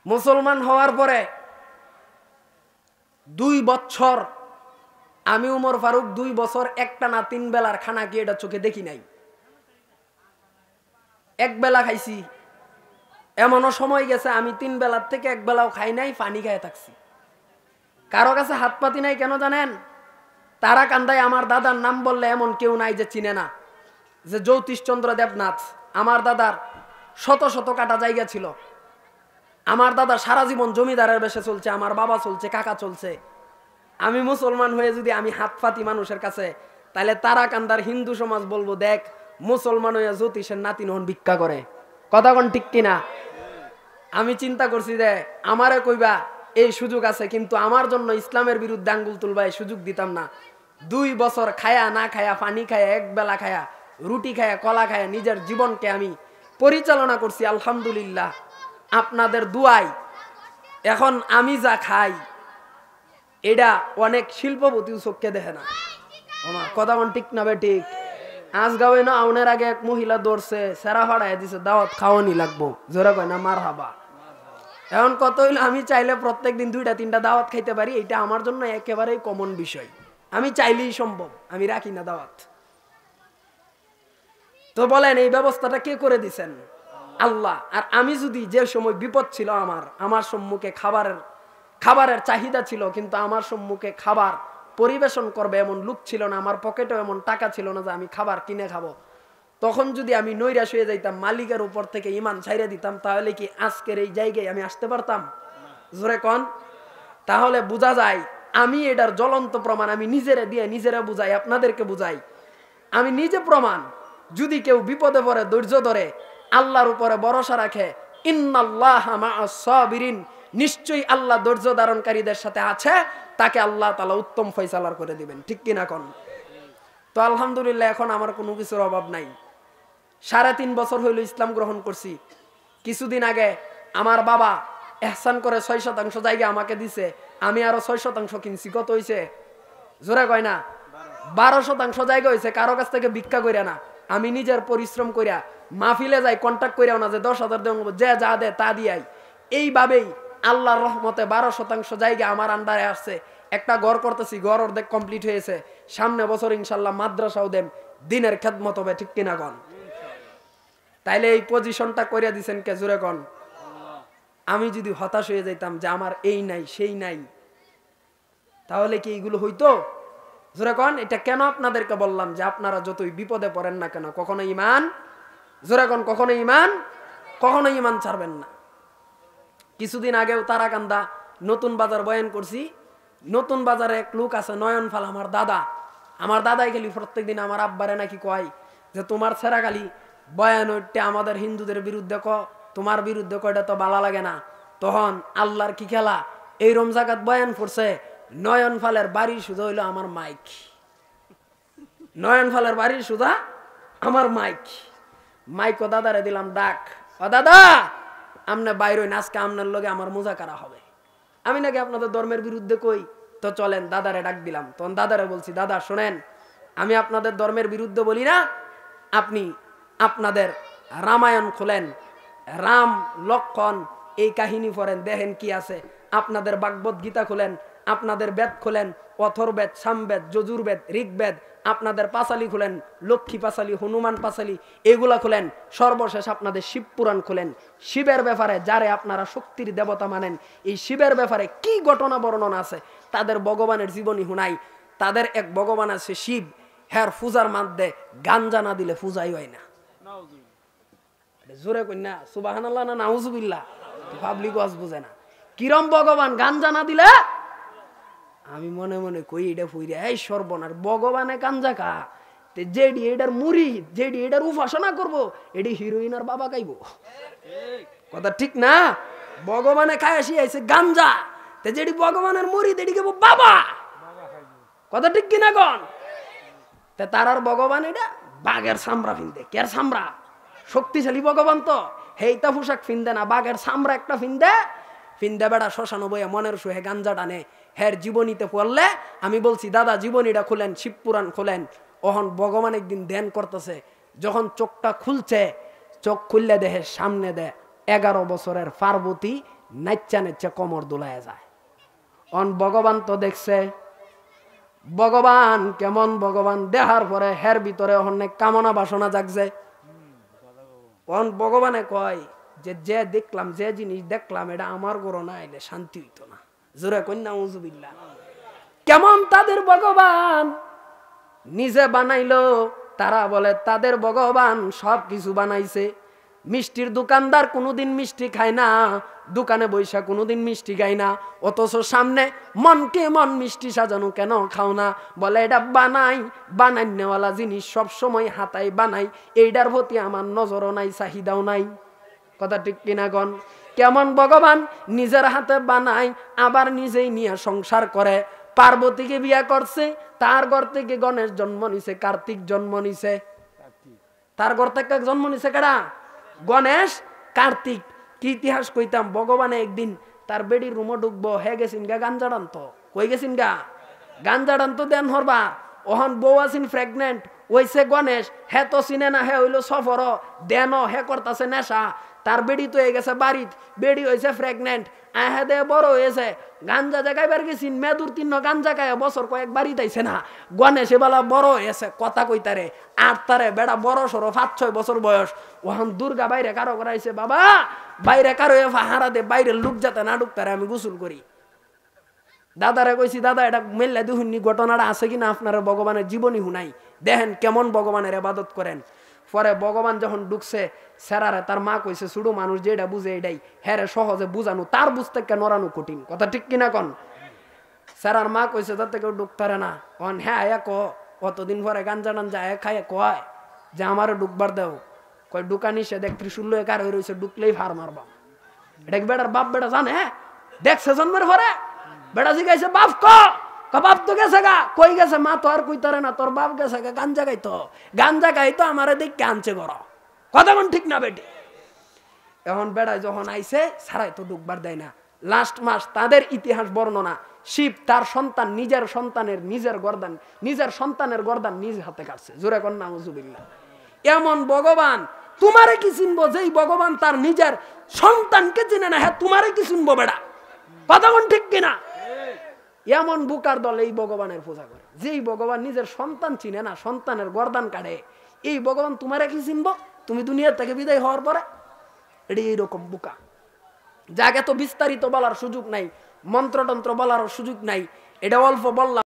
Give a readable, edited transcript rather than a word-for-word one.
মুসলমান হওয়ার পরে 2 বছর আমি উমর ফারুক 2 বছর একটানা 3 বেলার খানা কি এটা চোখে দেখি নাই। এক বেলা খাইছি, এমনও সময় গেছে আমি 3 বেলার থেকে এক বেলাও খাই নাই, পানি খেয়ে থাকছি। কারো কাছে হাত পাতি নাই, কেন জানেন? তারা কান্দায় আমার দাদার নাম বললে এমন কেউ নাই যে চিনে না, যে জ্যোতিষচন্দ্র দেবনাথ। আমার দাদার শত শত কাটা জায়গা ছিল। আমার দাদা সারা জীবন জমিদারের বেশে চলছে, আমার বাবা চলছে, কাকা চলছে। আমি মুসলমান হয়ে যদি আমি হাত পাতি মানুষের কাছে, তাহলে তারা কান্দার হিন্দু সমাজ বলবো, দেখ মুসলমান হয়ে জ্যোতিষের নাতিন হন ভিক্ষা করে। কথা কোন ঠিক কিনা? আমি চিন্তা করছি যে আমারে কইবা এই সুযোগ আছে, কিন্তু আমার জন্য ইসলামের বিরুদ্ধে আঙ্গুল তুলবা এই সুযোগ দিতাম না। 2 বছর খায়া না খায়া, পানি খায়া, এক বেলা খায়া, রুটি খায়া, কলা খায়া নিজের জীবনকে আমি পরিচালনা করছি। আলহামদুলিল্লাহ আপনাদের দুয়ায় এখন আমি যা খাই এটা অনেক শিল্পপতিও চোখে দেখে না। আমার কথা কোন ঠিক না বে ঠিক? আজ গাওয়ে না আউনের আগে এক মহিলা দৌড়ছে, সেরা ফাড়াই দিছে, দাওয়াত খাওয়ানি লাগবো। জোরে কয় না মার হাবা। এখন কত হইলো, আমি চাইলে প্রত্যেকদিন 2-3টা দাওয়াত খাইতে পারি, এটা আমার জন্য একেবারেই কমন বিষয়। আমি চাইলেই সম্ভব, আমি রাখি না দাওয়াত। তো বলেন এই ব্যবস্থাটা কে করে দিছেন? আল্লাহ। আর আমি যদি যে সময় বিপদ ছিল, আমার সম্মুখে খাবারের চাহিদা ছিল, কিন্তু আমার সম্মুখে খাবার পরিবেশন করবে এমন লোক ছিল না, আমার পকেটেও এমন টাকা ছিল না যে আমি খাবার কিনে খাবো, তখন যদি আমি নৈরাশ হয়ে যাইতাম, মালিকের উপর থেকে ঈমান ছাইড়া দিতাম, তাহলে কি আজকের এই জায়গায় আমি আসতে পারতাম? জোরে কোন। তাহলে বোঝা যায় আমি এটার জ্বলন্ত প্রমাণ। আমি নিজেরা দিয়ে নিজেরা বুঝাই, আপনাদেরকে বুঝাই। আমি নিজে প্রমাণ। যদি কেউ বিপদে পড়ে, ধৈর্য ধরে, আল্লাহর উপরে ভরসা রাখে, ইন্নাল্লাহা মাআস সাবিরিন, নিশ্চয়ই আল্লাহ ধৈর্য ধারণকারীদের সাথে আছে, তাকে আল্লাহ তাআলা উত্তম ফয়সালা করে দিবেন। ঠিক কিনা কোন? তো আলহামদুলিল্লাহ এখন আমার কোনো কিছুর অভাব নাই। 3.5 বছর হইল ইসলাম গ্রহণ করছি। কিছুদিন আগে আমার বাবা ইহসান করে 6% জায়গা আমাকে দিছে, আমি আরো 6% কিনছি। কত হইছে? জোরে কয় না? 12% জায়গা হয়েছে। কারো কাছ থেকে ভিক্ষা কইরা না, আমি নিজের পরিশ্রম কইরা মাহফিলে যাই, কন্ট্যাক্ট কইরাও না যে 10,000 দেব, যে যা দে তা দিয়াই। এইভাবেই আল্লাহর রহমতে 12% জায়গা আমার আন্ডারে আসছে। একটা ঘর করতেছি, ঘর অর্ধেক কমপ্লিট হয়েছে। সামনে বছর ইনশাল্লাহ মাদ্রাসাও দেব, দিনের খেদমত হবে। ঠিক কিনা কোন? তাইলে এই পজিশনটা কইরা দিছেন কে? জোরে কোন। আমি যদি হতাশ হয়ে যাইতাম যে আমার এই নাই সেই নাই, তাহলে কি এইগুলো হইতো? জোরে কোন। এটা কেন আপনাদেরকে বললাম যে আপনারা যতই বিপদে পড়েন না কেন, কখনো ঈমান, জোরে কোন, কখনো ঈমান ছাড়বেন না। কিছুদিন আগেও তারাকান্দা নতুন বাজার বয়ান করছি। নতুন বাজারে এক লোক আছে নয়নফাল, আমার দাদাই খালি প্রত্যেকদিন আমার আব্বারে নাকি কয় যে তোমার ছেড়া খালি বয়ান ওইটা আমাদের হিন্দুদের বিরুদ্ধে তোমার বিরুদ্ধে কয়টা তো ভালো লাগে না। তখন আল্লাহর কি খেলা, এই রমজাকাত বয়ান করছে, নয়নফালের বাড়ি সুদা হইলো আমার মাইক। নয়নফালের বাড়ি সুদা আমার মাইক ও দাদারে দিলাম ডাক, ও দাদা আমনে বাইরে আজকে আমনের লগে আমার মুজাকারা হবে। আমি নাকি আপনাদের ধর্মের বিরুদ্ধে কই, তো চলেন দাদারে ডাক দিলাম। তখন দাদারে বলছি, দাদা শোনেন, আমি আপনাদের ধর্মের বিরুদ্ধে বলি না, আপনি আপনাদের রামায়ণ খোলেন, রাম লক্ষণ এই কাহিনী পড়েন, দেখেন কি আছে। আপনাদের ভাগবত গীতা খোলেন, আপনাদের বেদ খোলেন, অথর্ববেদ, সামবেদ, যজুর্বেদ, ঋগ্বেদ, আপনাদের পাঁচালী খুলেন, লক্ষ্মী পাঁচালী, হনুমান পাঁচালী, এগুলা খুলেন। সর্বশেষ আপনাদের শিব পুরাণ খুলেন। শিবের ব্যাপারে যারে আপনারা শক্তির দেবতা মানেন, এই শিবের ব্যাপারে কি ঘটনা বর্ণনা আছে, তাদের ভগবানের জীবনী শুনাই। তাদের এক ভগবান আছে শিব, হ্যার পূজার মধ্যে গাঞ্জা না দিলে পূজাই হয় না। জোরে কই না সুবহানাল্লাহ না নাউজুবিল্লাহ? পাবলিক ওয়াজ বুঝে না কিরম ভগবান, গাঞ্জা না দিলে। আমি মনে মনে কই এটা ফুইরে এই সর্বনার, ভগবানে গাঞ্জা খা, যেডি এটার মুড়ি, যেডি এটার উপাসনা করবো, এটি হিরোইন আর বাবা খাইব। কথা ঠিক না? ভগবানে খাই আসি আইছে গাঞ্জা, যেডি ভগবানের মুড়ি দেডি খাবো বাবা। কথা ঠিক কিনা কন? তার আর ভগবান এটা বাঘের চামড়া ফিনদে। কের চামড়া? শক্তিশালী ভগবান তো হেইতা পোশাক ফিনদে না, বাঘের চামড়া একটা ফিনদে বেড়া শ্মশানো বইয়া মনের সুহে গাঞ্জা টানে। হের জীবনীতে পড়লে আমি বলছি দাদা জীবনীটা খুলেন, শিব পুরাণ খুলেন। ওহন ভগবান একদিন ধ্যান করতেছে, যখন চোখটা খুলছে, চোখ খুললে দেহে সামনে দে 11 বছরের পার্বতী নাচ্চা নাচ্চা কোমর দুলায় যায়। অন ভগবান তো দেখছে, ভগবান কেমন ভগবান দেখার পরে হের ভিতরে অনেক কামনা বাসনা জাগছে। অন ভগবানে কয় যে যে দেখলাম, যে জিনিস দেখলাম এটা আমার গরো না এলে শান্তি হইতো না। জোরে কন্যা উজুবিল্লাহ। কেমন তাদের ভগবান নিজে বানাইলো, তারা বলে তাদের ভগবান সব কিছু বানাইছে। মিষ্টির দোকানদার কোনোদিন মিষ্টি খায় না, দোকানে বৈশা কোনোদিন মিষ্টি খায় না, অথচ সামনে মনকে মন মিষ্টি সাজানো কেন খাও না? বলে এটা বানাইনেওয়ালা জিনিস সব সময় হাতায় বানাই, এইটার প্রতি আমার নজরও নাই, চাহিদাও নাই। কথা ঠিক কিনা গণ? কেমন ভগবান নিজের হাতে বানায় আবার নিজেই নিয়ে সংসার করে। পার্বতীকে বিয়া করছে, তার ঘর থেকে গণেশ জন্ম নিছে, কার্তিক জন্ম নিছে। তার ঘর থেকে জন্ম নিছে কারা? গণেশ, কার্তিক। কি ইতিহাস কইতাম, ভগবানে একদিন তার বেডির রুমে ঢুকবো, হে গেছিন গা গাঞ্জা ডান্ত। কই গেছিন গা? গাঞ্জা ডান্ত দেন হরবা। ওহন বউ আছেন প্রেগনেন্ট, ওইছে গণেশ, হে তো চিনে না, হে হইলো সফর দেন, হে করতাছে নেশা। তার বেডি তো হয়ে গেছে বাড়িত, বেডি হয়েছে প্রেগনেন্ট, আহে দে বড় হয়েছে। গাঞ্জা জাগাইবার গেছিন, মেদুর 3 গাঞ্জা খায় বছর কয়েক বাড়িতে আইছে না। গণেশ এবেলা বড় হয়েছে, কথা কইতারে আর তারে বেড়া বড় সড়ো 5-6 বছর বয়স। ওখান দুর্গা বাইরে কারো করাইছে, বাবা বাইরে কারো হারা দে, বাইরের লোক যাতে না ঢুকতারে, আমি গোসল করি। দাদারে কইছি, দাদা এটা মেললে দুহুন্নি ঘটনাটা আছে কিনা আপনারা ভগবানের জীবনী হুনাই, দেখেন কেমন ভগবানের ইবাদত করেন। পরে ভগবান যখন ঢুকছে সেরারে, তার মা কইছে ছোট মানুষ যেটা বুঝে এটাই হ্যারে সহজে বুঝানো, তার বুঝতে কেন নড়ানো কঠিন। কথা ঠিক কিনা কন? সেরার মা কইছে তাতে কেউ ঢুকতারে না। কন হ্যাঁ এক কতদিন পরে গাঞ্জা টাঞ্জা খায় কয় যে আমারও ঢুকবার দেও। কয় ঢুকানি সে দেখ ত্রিশুল কার হয়ে রয়েছে, ঢুকলেই ফার মারবা। এটা কি বেটার বাপ বেটা জানে? দেখছে জন্মের পরে বেটা জিগাইছে বাপ বাপ তো গেছে গা, কই গেছে? মা তো আর কইতারে না, তোর বাপ গেছে গা গাঞ্জা গাইতো, গাঞ্জা গাইতো আমারে দেখকে আনছে গর। কথা কোন ঠিক না বেটি? এখন বেড়া যখন আইছে সারাই তো ঢুকবার দেয় না। লাস্ট মাস তাদের ইতিহাস বর্ণনা, শিব তার সন্তান নিজের সন্তানের নিজের সন্তানের গর্দান নিজ হাতে কাটছে। জোরে কর নাউজুবিল্লাহ। এমন ভগবান তোমারে কি চিনবো? যেই ভগবান তার নিজের সন্তানকে চিনে না, হ্যাঁ তোমারে কি চিনবো বেড়া? কথা কোন ঠিক কিনা? এমন বুকার দল এই ভগবানের পূজা করে, যেই ভগবান নিজের সন্তান চিনে না, সন্তানের গর্দান কাটে, এই ভগবান তোমারে কি চিনবো? তুমি দুনিয়ার থেকে বিদায় হওয়ার পরে। এটা এইরকম বুকা, যাকে তো বিস্তারিত বলার সুযোগ নাই, মন্ত্রতন্ত্র বলার সুযোগ নাই, এটা অল্প বললাম।